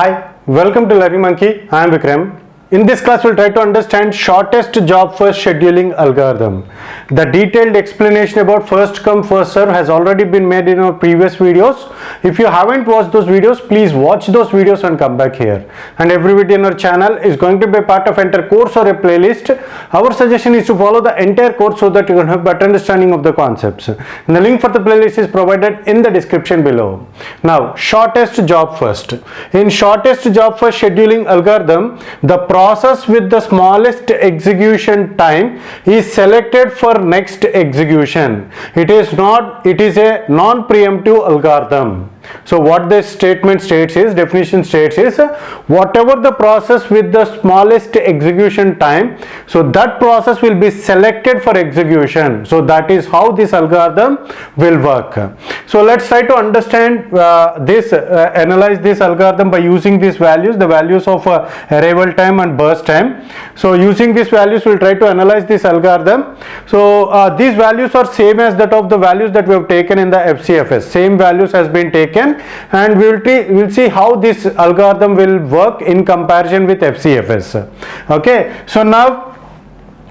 Hi, welcome to Learning Monkey. I am Vikram. In this class, we'll try to understand shortest job first scheduling algorithm. The detailed explanation about first come first serve has already been made in our previous videos. If you haven't watched those videos, please watch those videos and come back here. And every video in our channel is going to be a part of entire course or a playlist. Our suggestion is to follow the entire course so that you can have better understanding of the concepts. And the link for the playlist is provided in the description below. Now, shortest job first. In shortest job first scheduling algorithm, the process with the smallest execution time is selected for next execution. It is a non-preemptive algorithm. So what this statement states is, definition states is, whatever the process with the smallest execution time, so that process will be selected for execution. So that is how this algorithm will work. So let's try to understand analyze this algorithm by using these values, the values of arrival time and burst time. So using these values, we'll try to analyze this algorithm. So these values are same as that of the values that we have taken in the FCFS. Same values has been taken, and we'll see how this algorithm will work in comparison with FCFS. Okay, so now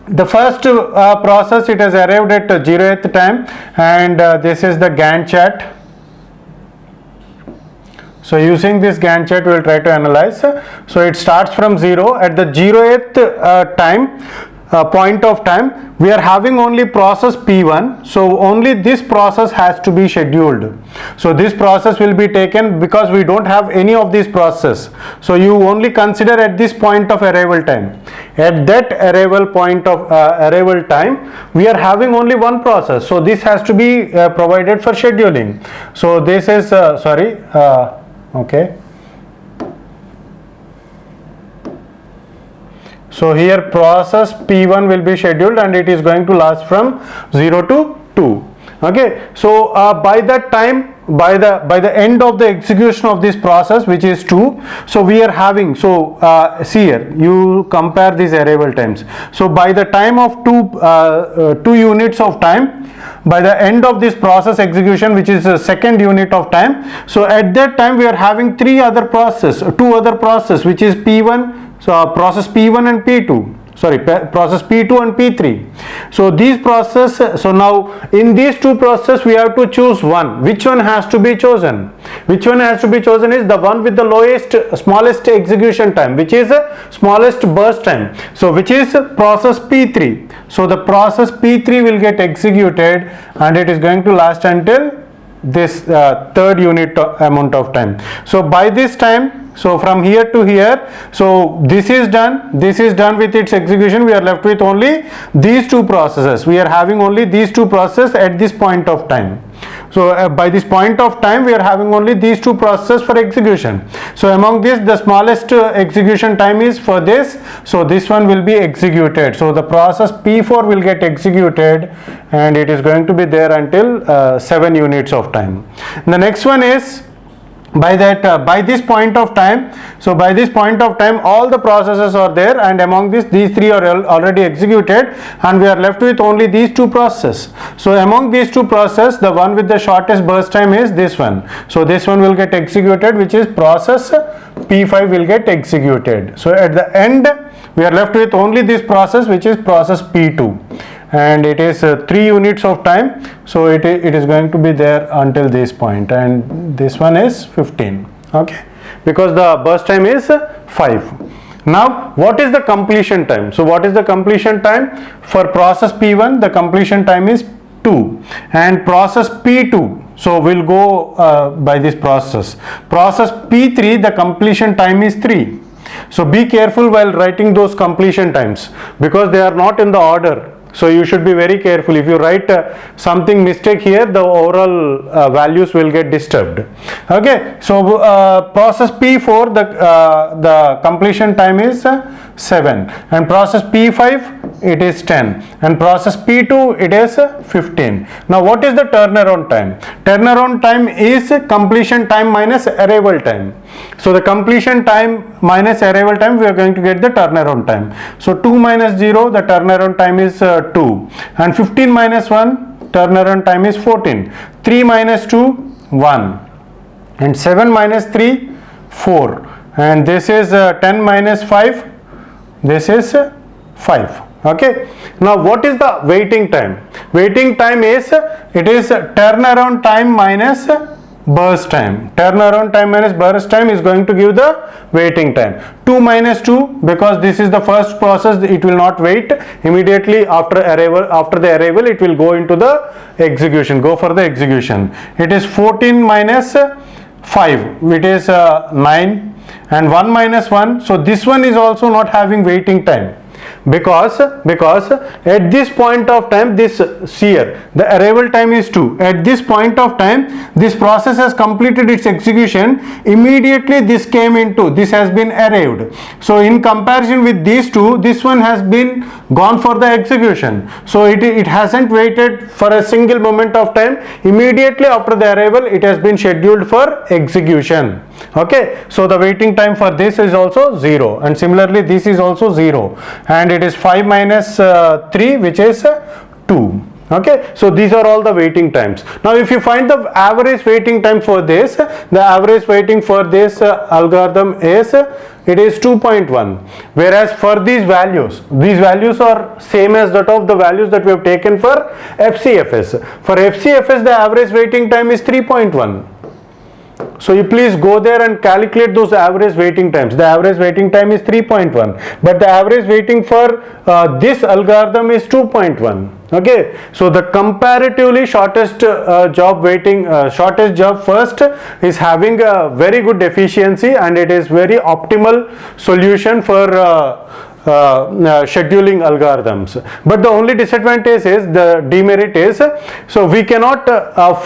the first process, it has arrived at 0th time, and this is the Gantt chart. So using this Gantt chart, we will try to analyze. So it starts from 0. At the 0th point of time, we are having only process P1, so only this process has to be scheduled. So this process will be taken because we don't have any of these processes. So you only consider at this point of arrival time. At that arrival point of arrival time, we are having only one process. So this has to be provided for scheduling. So this is okay. So here process P1 will be scheduled and it is going to last from 0 to 2. Okay, so by that time, by the end of the execution of this process, which is 2, so we are having, see here, you compare these arrival times. So by the time of 2 units of time, by the end of this process execution, which is a second unit of time, so at that time we are having two other process, which is P1, so process P1 and P2. Process P2 and P3. So these processes, so now in these two processes we have to choose one. Which one has to be chosen? Which one has to be chosen is the one with the smallest execution time, which is smallest burst time. So which is process P3. So the process P3 will get executed and it is going to last until this third unit amount of time. So by this time, so from here to here, so this is done with its execution. We are left with only these two processes. We are having only these two processes at this point of time. So by this point of time, we are having only these two processes for execution. So among this, the smallest execution time is for this. So this one will be executed. So the process P4 will get executed and it is going to be there until 7 units of time. And the next one is by this point of time, so by this point of time all the processes are there, and among these 3 are already executed and we are left with only these two processes. So among these two processes, the one with the shortest burst time is this one. So this one will get executed, which is process P5 will get executed. So at the end we are left with only this process, which is process P2, and it is 3 units of time. So it is going to be there until this point, and this one is 15. Okay, because the burst time is 5. Now what is the completion time? So what is the completion time for process P1? The completion time is 2, and process P2, so we'll go by this process P3, the completion time is 3. So be careful while writing those completion times because they are not in the order. So you should be very careful. If you write something mistake here, the overall values will get disturbed. Okay, so process P4, the completion time is 7, and process P5 it is 10, and process P2 it is 15. Now what is the turnaround time? Turnaround time is completion time minus arrival time. So the completion time minus arrival time, we are going to get the turnaround time. So 2 minus 0, the turnaround time is 2, and 15 minus 1, turnaround time is 14. 3 minus 2, 1, and 7 minus 3, 4, and this is 10 minus 5, this is 5. Okay, now what is the waiting time? Waiting time is, it is turnaround time minus burst time. Turnaround time minus burst time is going to give the waiting time. 2 minus 2, because this is the first process, it will not wait. Immediately after the arrival it will go into the execution, go for the execution. It is 14 minus 5, it is 9, and 1 minus 1, so this one is also not having waiting time, because at this point of time, this here the arrival time is 2. At this point of time, this process has completed its execution. Immediately this came into, this has been arrived. So in comparison with these two, this one has been gone for the execution. So it hasn't waited for a single moment of time. Immediately after the arrival, it has been scheduled for execution. Okay, so the waiting time for this is also 0, and similarly this is also 0, and it is 5 minus 3, which is 2. Okay, so these are all the waiting times. Now if you find the average waiting time for this, the average waiting for this algorithm is, it is 2.1, whereas for these values are same as that of the values that we have taken for FCFS. For FCFS, the average waiting time is 3.1. So you please go there and calculate those average waiting times. The average waiting time is 3.1, but the average waiting for this algorithm is 2.1. Okay, so the comparatively shortest job waiting, shortest job first is having a very good efficiency, and it is very optimal solution for scheduling algorithms. But the only disadvantage is, the demerit is, so we cannot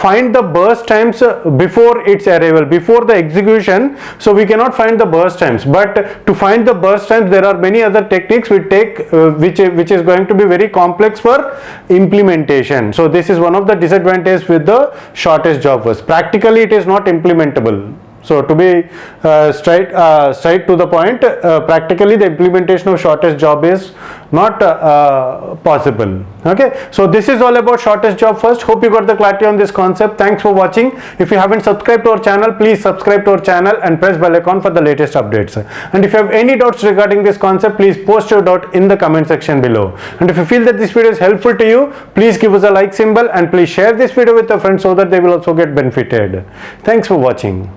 find the burst times before its arrival, before the execution. So we cannot find the burst times, but to find the burst times there are many other techniques we take, which is going to be very complex for implementation. So this is one of the disadvantages with the shortest job first. Practically it is not implementable. So to be straight to the point, practically the implementation of shortest job is not possible. Okay, so this is all about shortest job first. Hope you got the clarity on this concept. Thanks for watching. If you haven't subscribed to our channel, please subscribe to our channel and press bell icon for the latest updates. And if you have any doubts regarding this concept, please post your doubt in the comment section below. And if you feel that this video is helpful to you, please give us a like symbol, and please share this video with your friends so that they will also get benefited. Thanks for watching.